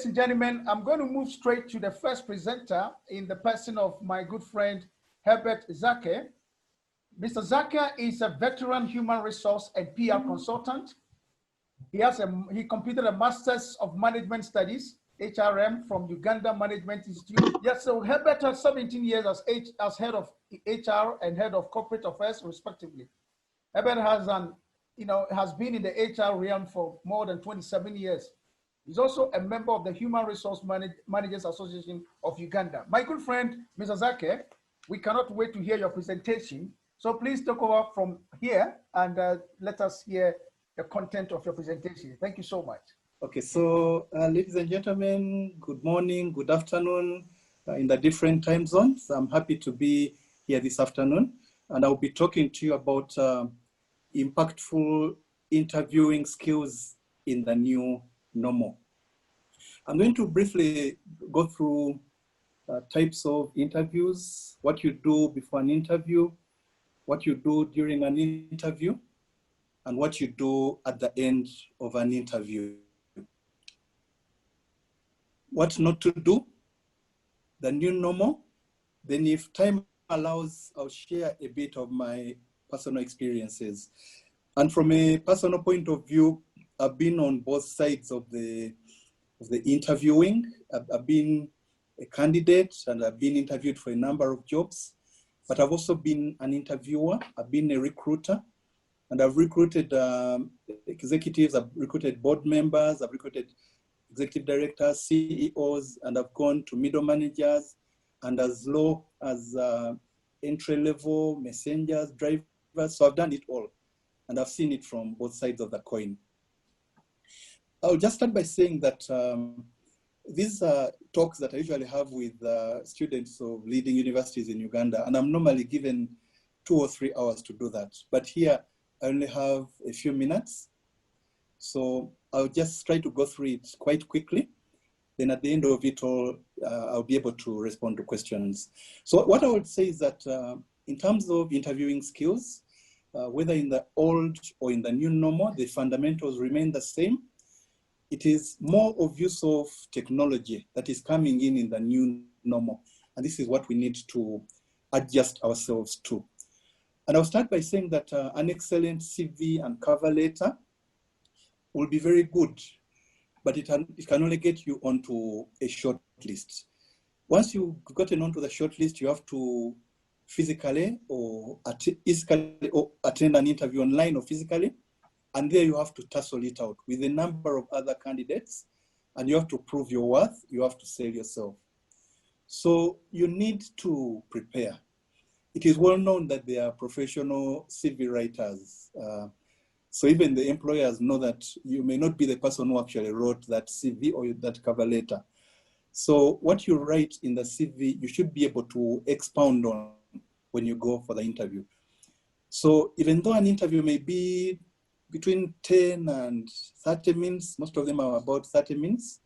ladies and gentlemen, I'm going to move straight to the first presenter in the person of my good friend, Herbert Zake. Mr. Zake is a veteran human resource and PR consultant. He completed a Master's of Management Studies, HRM, from Uganda Management Institute. Yes, so Herbert has 17 years as head of HR and head of corporate affairs, respectively. Herbert has been in the HR realm for more than 27 years. He's also a member of the Human Resource Managers Association of Uganda. My good friend, Mr. Zake, we cannot wait to hear your presentation. So please take over from here and let us hear the content of your presentation. Thank you so much. Okay, so ladies and gentlemen, good morning, good afternoon in the different time zones. I'm happy to be here this afternoon, and I'll be talking to you about impactful interviewing skills in the new normal. I'm going to briefly go through types of interviews, what you do before an interview, what you do during an interview, and what you do at the end of an interview. What not to do, the new normal. Then if time allows, I'll share a bit of my personal experiences. And from a personal point of view, I've been on both sides of the interviewing. I've been a candidate and I've been interviewed for a number of jobs, but I've also been an interviewer. I've been a recruiter, and I've recruited executives, I've recruited board members, I've recruited executive directors, CEOs, and I've gone to middle managers and as low as entry level messengers, drivers. So I've done it all, and I've seen it from both sides of the coin. I'll just start by saying that these are talks that I usually have with students of leading universities in Uganda, and I'm normally given 2 or 3 hours to do that. But here, I only have a few minutes. So I'll just try to go through it quite quickly. Then at the end of it all, I'll be able to respond to questions. So what I would say is that in terms of interviewing skills, whether in the old or in the new normal, the fundamentals remain the same. It is more of use of technology that is coming in the new normal. And this is what we need to adjust ourselves to. And I'll start by saying that an excellent CV and cover letter will be very good, but it can only get you onto a short list. Once you've gotten onto the short list, you have to physically or attend an interview online or physically. And there you have to tussle it out with a number of other candidates, and you have to prove your worth, you have to sell yourself. So you need to prepare. It is well known that there are professional CV writers. So even the employers know that you may not be the person who actually wrote that CV or that cover letter. So what you write in the CV, you should be able to expound on when you go for the interview. So even though an interview may be between 10 and 30 minutes, most of them are about 30 minutes,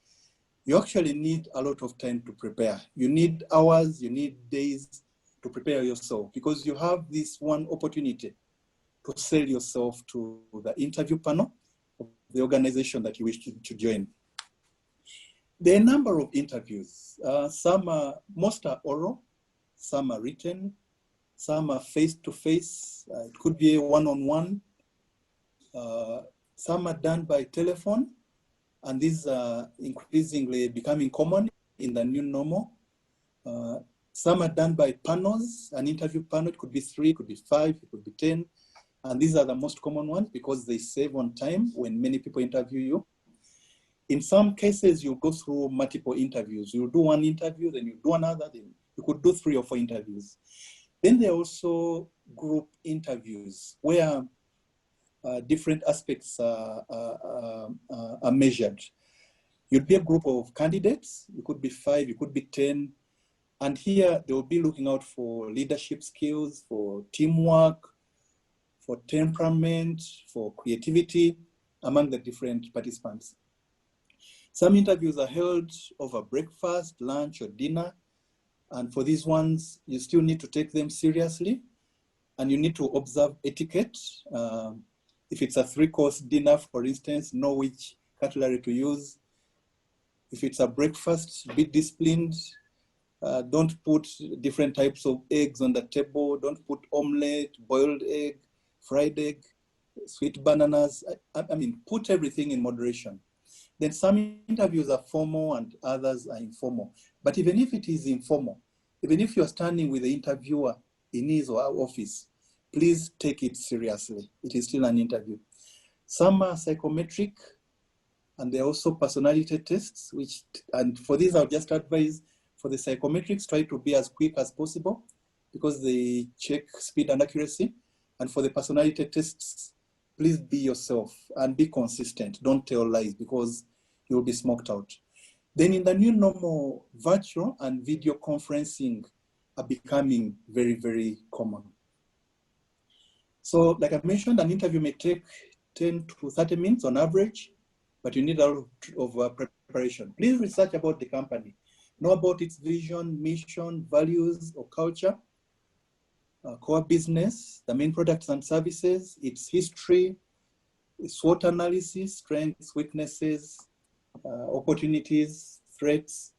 you actually need a lot of time to prepare. You need hours, you need days to prepare yourself, because you have this one opportunity to sell yourself to the interview panel of the organization that you wish to join. There are a number of interviews. Most are oral, some are written, some are face-to-face. It could be a one-on-one. Some are done by telephone, and these are increasingly becoming common in the new normal. Some are done by panels. An interview panel, it could be 3, it could be 5, it could be 10. And these are the most common ones because they save on time when many people interview you. In some cases, you go through multiple interviews. You'll do one interview, then you do another, then you could do 3 or 4 interviews. Then there are also group interviews where different aspects are measured. You'd be a group of candidates. You could be 5, you could be 10. And here they will be looking out for leadership skills, for teamwork, for temperament, for creativity among the different participants. Some interviews are held over breakfast, lunch, or dinner. And for these ones, you still need to take them seriously, and you need to observe etiquette. If it's a 3-course dinner, for instance, know which cutlery to use. If it's a breakfast, be disciplined. Don't put different types of eggs on the table. Don't put omelette, boiled egg, fried egg, sweet bananas. I mean, put everything in moderation. Then some interviews are formal and others are informal. But even if it is informal, even if you're standing with the interviewer in his or her office, please take it seriously. It is still an interview. Some are psychometric, and there are also personality tests, and for these I'll just advise, for the psychometrics, try to be as quick as possible because they check speed and accuracy. And for the personality tests, please be yourself and be consistent. Don't tell lies because you'll be smoked out. Then in the new normal, virtual and video conferencing are becoming very, very common. So like I mentioned, an interview may take 10 to 30 minutes on average, but you need a lot of preparation. Please research about the company. Know about its vision, mission, values, or culture, core business, the main products and services, its history, its SWOT analysis, strengths, weaknesses, opportunities, threats,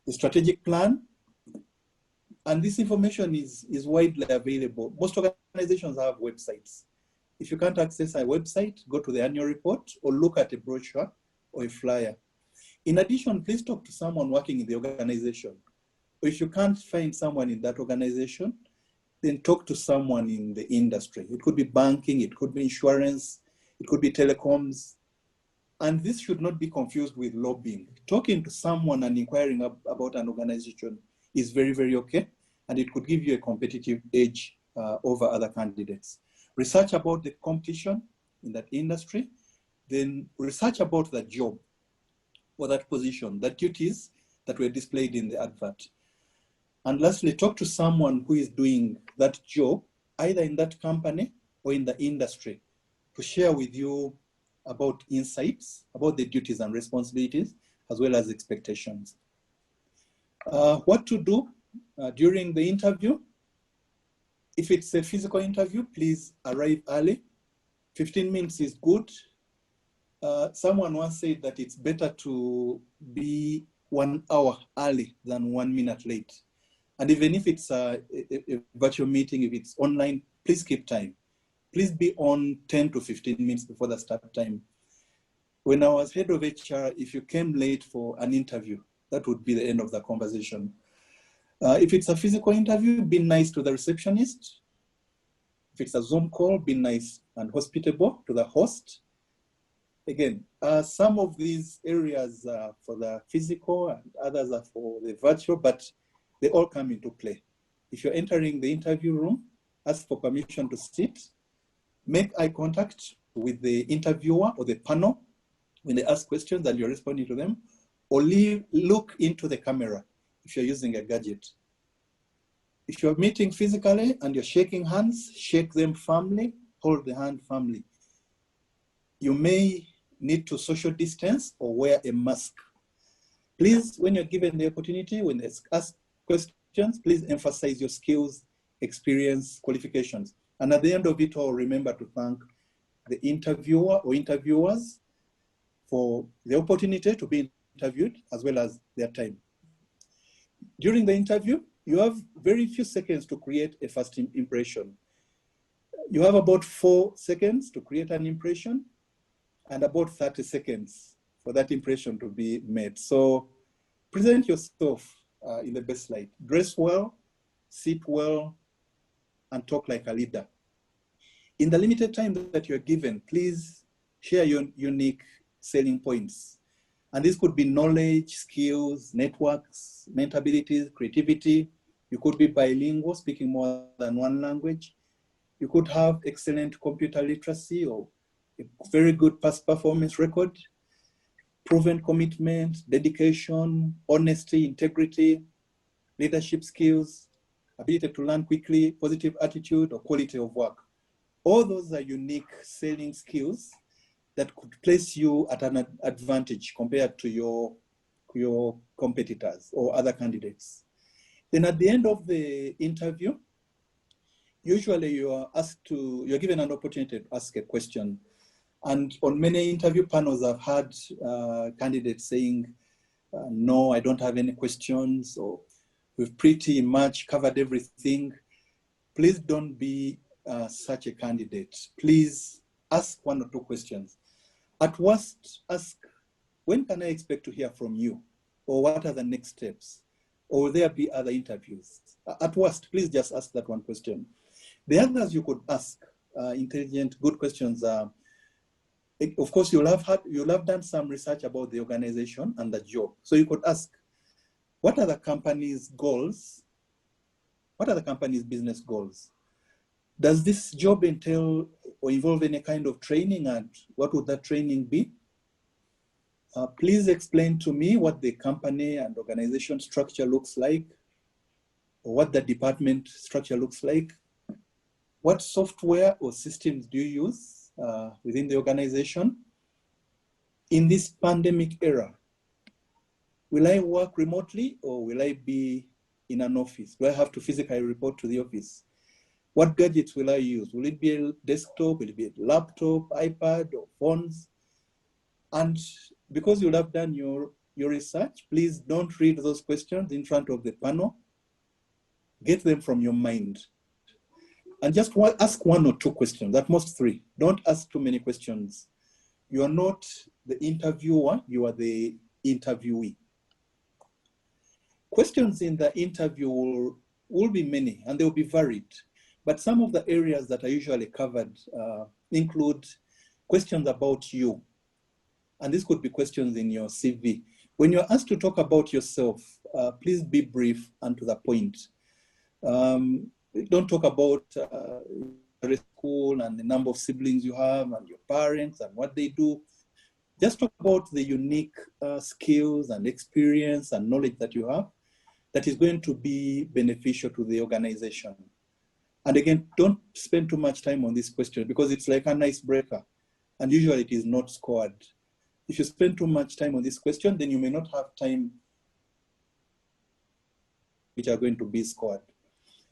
the strategic plan. And this information is widely available. Most organizations have websites. If you can't access a website, go to the annual report or look at a brochure or a flyer. In addition, please talk to someone working in the organization. Or if you can't find someone in that organization, then talk to someone in the industry. It could be banking, it could be insurance, it could be telecoms. And this should not be confused with lobbying. Talking to someone and inquiring about an organization is very, very okay. And it could give you a competitive edge over other candidates. Research about the competition in that industry, then research about the job or that position, the duties that were displayed in the advert. And lastly, talk to someone who is doing that job, either in that company or in the industry, to share with you about insights, about the duties and responsibilities, as well as expectations. What to do during the interview? If it's a physical interview, please arrive early. 15 minutes is good. Someone once said that it's better to be 1 hour early than 1 minute late. And even if it's a virtual meeting, if it's online, please keep time. Please be on 10 to 15 minutes before the start time. When I was head of HR, if you came late for an interview, that would be the end of the conversation. If it's a physical interview, be nice to the receptionist. If it's a Zoom call, be nice and hospitable to the host. Again, some of these areas are for the physical and others are for the virtual, but they all come into play. If you're entering the interview room, ask for permission to sit, make eye contact with the interviewer or the panel when they ask questions and you're responding to them, or look into the camera if you're using a gadget. If you're meeting physically and you're shaking hands, shake them firmly, hold the hand firmly. You may need to social distance or wear a mask. Please, when you're given the opportunity, when they ask questions, please emphasize your skills, experience, qualifications. And at the end of it all, remember to thank the interviewer or interviewers for the opportunity to be interviewed as well as their time. During the interview, you have very few seconds to create a first impression. You have about 4 seconds to create an impression and about 30 seconds for that impression to be made. So present yourself in the best light. Dress well, sit well, and talk like a leader. In the limited time that you're given, please share your unique selling points. And this could be knowledge, skills, networks, mental abilities, creativity. You could be bilingual, speaking more than one language. You could have excellent computer literacy or a very good past performance record, proven commitment, dedication, honesty, integrity, leadership skills, ability to learn quickly, positive attitude, or quality of work. All those are unique selling skills that could place you at an advantage compared to your competitors or other candidates. Then at the end of the interview, usually you're given an opportunity to ask a question. And on many interview panels, I've had candidates saying, no, I don't have any questions, or we've pretty much covered everything. Please don't be such a candidate. Please ask 1 or 2 questions. At worst, ask, when can I expect to hear from you? Or what are the next steps? Or will there be other interviews? At worst, please just ask that 1 question. The others you could ask, intelligent, good questions. Of course, you'll have done some research about the organization and the job. So you could ask, what are the company's goals? What are the company's business goals? Does this job entail or involve any kind of training, and what would that training be? Please explain to me what the company and organization structure looks like, or what the department structure looks like. What software or systems do you use within the organization? In this pandemic era, will I work remotely, or will I be in an office? Do I have to physically report to the office? What gadgets will I use? Will it be a desktop? Will it be a laptop, iPad, or phones? And because you'll have done your research, please don't read those questions in front of the panel. Get them from your mind. And just ask 1 or 2 questions, at most 3. Don't ask too many questions. You are not the interviewer, you are the interviewee. Questions in the interview will be many, and they will be varied. But some of the areas that are usually covered include questions about you. And this could be questions in your CV. When you're asked to talk about yourself, please be brief and to the point. Don't talk about your school and the number of siblings you have and your parents and what they do. Just talk about the unique skills and experience and knowledge that you have that is going to be beneficial to the organization. And again, don't spend too much time on this question because it's like an icebreaker, and usually it is not scored. If you spend too much time on this question, then you may not have time which are going to be scored.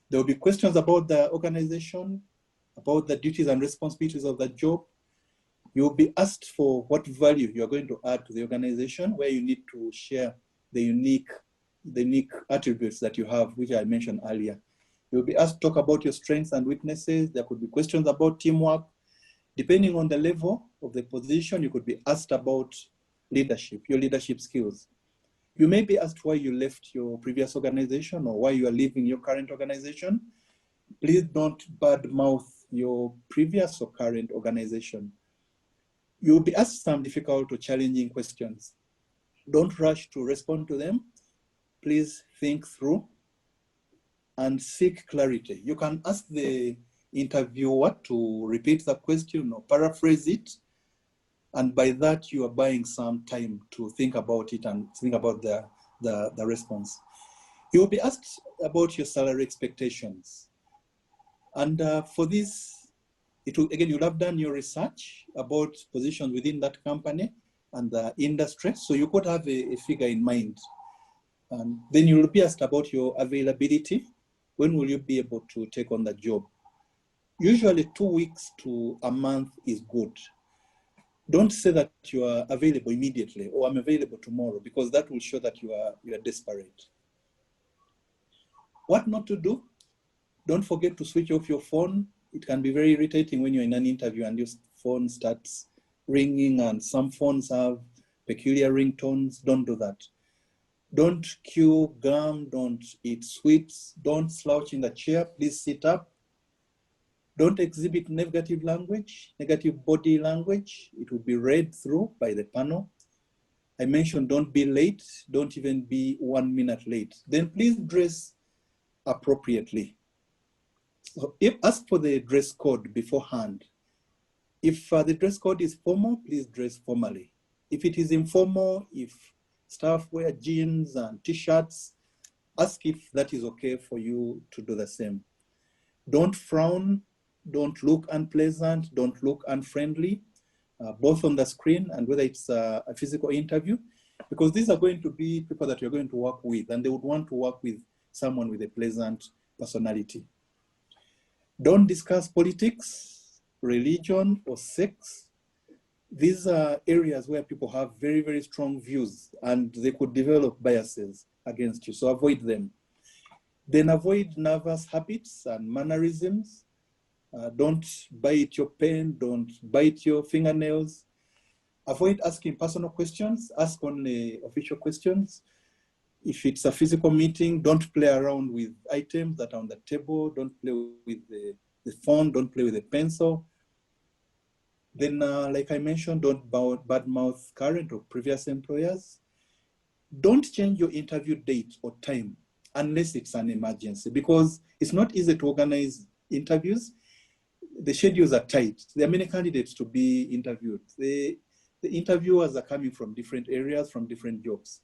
There will be questions about the organization, about the duties and responsibilities of the job. You will be asked for what value you are going to add to the organization, where you need to share the unique attributes that you have, which I mentioned earlier. You'll be asked to talk about your strengths and weaknesses. There could be questions about teamwork. Depending on the level of the position, you could be asked about leadership, your leadership skills. You may be asked why you left your previous organization or why you are leaving your current organization. Please don't badmouth your previous or current organization. You'll be asked some difficult or challenging questions. Don't rush to respond to them. Please think through and seek clarity. You can ask the interviewer to repeat the question or paraphrase it. And by that, you are buying some time to think about it and think about the response. You will be asked about your salary expectations. And for this, again, you'll have done your research about positions within that company and the industry. So you could have a figure in mind. And then you'll be asked about your availability. When will you be able to take on the job? Usually 2 weeks to a month is good. Don't say that you are available immediately or I'm available tomorrow, because that will show that you are desperate. What not to do? Don't forget to switch off your phone. It can be very irritating when you're in an interview and your phone starts ringing, and some phones have peculiar ringtones. Don't do that. Don't chew gum, don't eat sweets, don't slouch in the chair, please sit up. Don't exhibit negative language, negative body language. It will be read through by the panel. I mentioned don't be late, don't even be 1 minute late. Then please dress appropriately. So ask for the dress code beforehand. If the dress code is formal, please dress formally. If it is informal, if staff wear jeans and t-shirts, ask if that is okay for you to do the same. Don't frown, don't look unpleasant, don't look unfriendly, both on the screen and whether it's a physical interview, because these are going to be people that you're going to work with, and they would want to work with someone with a pleasant personality. Don't discuss politics, religion, or sex. these are areas where people have very, very strong views and they could develop biases against you. So avoid them. Then avoid nervous habits and mannerisms. Don't bite your pen, don't bite your fingernails. Avoid asking personal questions, ask only official questions. If it's a physical meeting, don't play around with items that are on the table, don't play with the phone, don't play with the pencil. Then, like I mentioned, don't badmouth current or previous employers. Don't change your interview date or time unless it's an emergency, because it's not easy to organize interviews. The schedules are tight. There are many candidates to be interviewed. The interviewers are coming from different areas, from different jobs.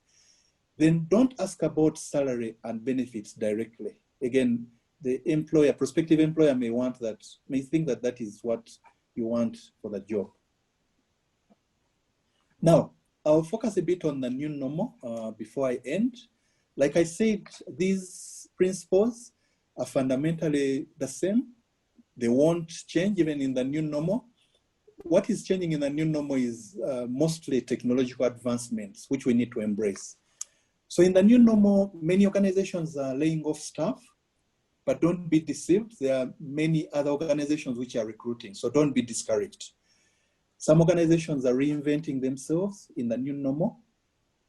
Then don't ask about salary and benefits directly. Again, the employer, prospective employer may think that that is what you want for the job. Now, I'll focus a bit on the new normal before I end. Like I said, these principles are fundamentally the same. They won't change even in the new normal. What is changing in the new normal is mostly technological advancements, which we need to embrace. So in the new normal, many organizations are laying off staff, but don't be deceived. There are many other organizations which are recruiting, so don't be discouraged. Some organizations are reinventing themselves in the new normal,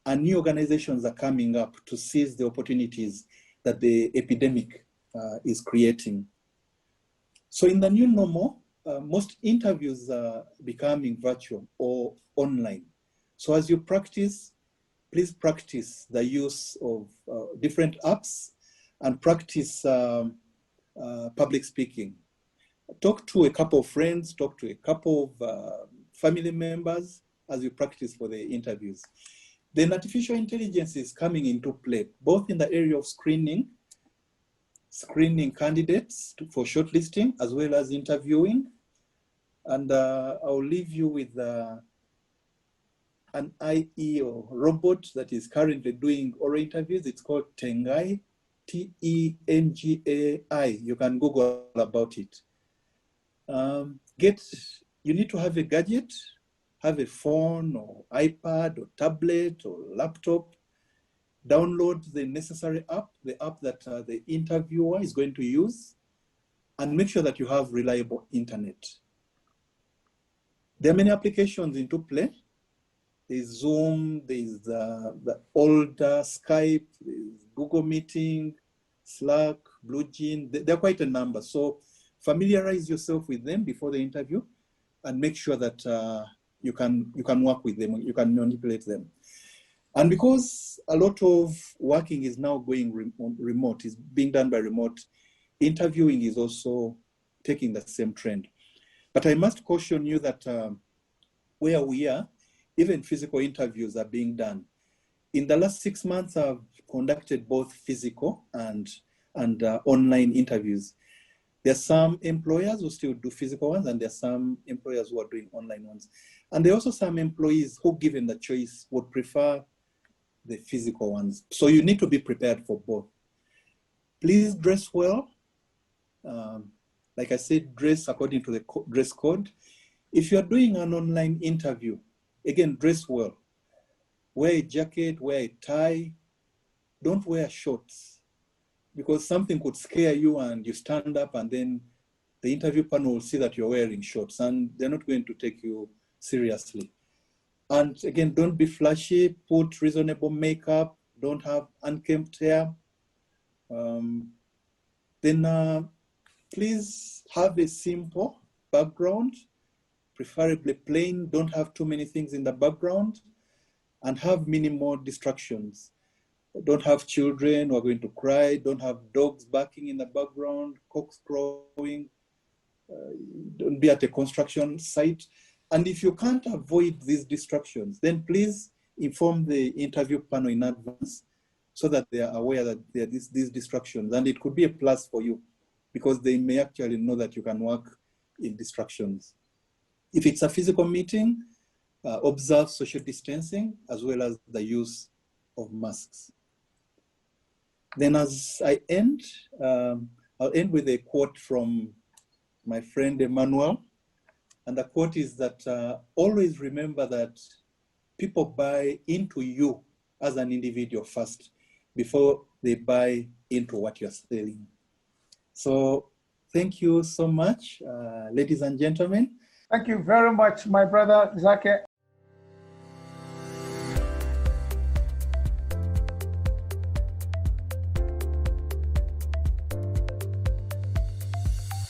and new organizations are coming up to seize the opportunities that the epidemic is creating. So in the new normal, most interviews are becoming virtual or online. So as you practice, please practice the use of different apps and practice public speaking. Talk to a couple of friends, talk to a couple of family members as you practice for the interviews. Then artificial intelligence is coming into play, both in the area of screening candidates for shortlisting, as well as interviewing. And I'll leave you with an IE or robot that is currently doing oral interviews. It's called Tengai, Tengai. You can Google about it. You need to have a gadget, have a phone or iPad or tablet or laptop. Download the necessary app, the app that the interviewer is going to use, and make sure that you have reliable internet. There are many applications into play. There's Zoom, there's the older Skype, there's Google Meeting, Slack, BlueJean. There are quite a number. So familiarize yourself with them before the interview and make sure that you can work with them, you can manipulate them. And because a lot of working is now going remote, is being done by remote, interviewing is also taking the same trend. But I must caution you that where we are, even physical interviews are being done. In the last 6 months, I've conducted both physical and online interviews. There are some employers who still do physical ones, and there are some employers who are doing online ones. And there are also some employees who, given the choice, would prefer the physical ones. So you need to be prepared for both. Please dress well. Like I said, dress according to the dress code. If you're doing an online interview, again, dress well. Wear a jacket, wear a tie. Don't wear shorts, because something could scare you and you stand up and then the interview panel will see that you're wearing shorts and they're not going to take you seriously. And again, don't be flashy, put reasonable makeup, don't have unkempt hair. Then please have a simple background, preferably plain, don't have too many things in the background, and have minimal distractions. Don't have children who are going to cry, don't have dogs barking in the background, cocks crowing, don't be at a construction site. And if you can't avoid these distractions, then please inform the interview panel in advance so that they are aware that there are these distractions. And it could be a plus for you because they may actually know that you can work in distractions. If it's a physical meeting, observe social distancing as well as the use of masks. Then as I end, I'll end with a quote from my friend Emmanuel. And the quote is that always remember that people buy into you as an individual first before they buy into what you're selling. So thank you so much, ladies and gentlemen. Thank you very much, my brother Zake.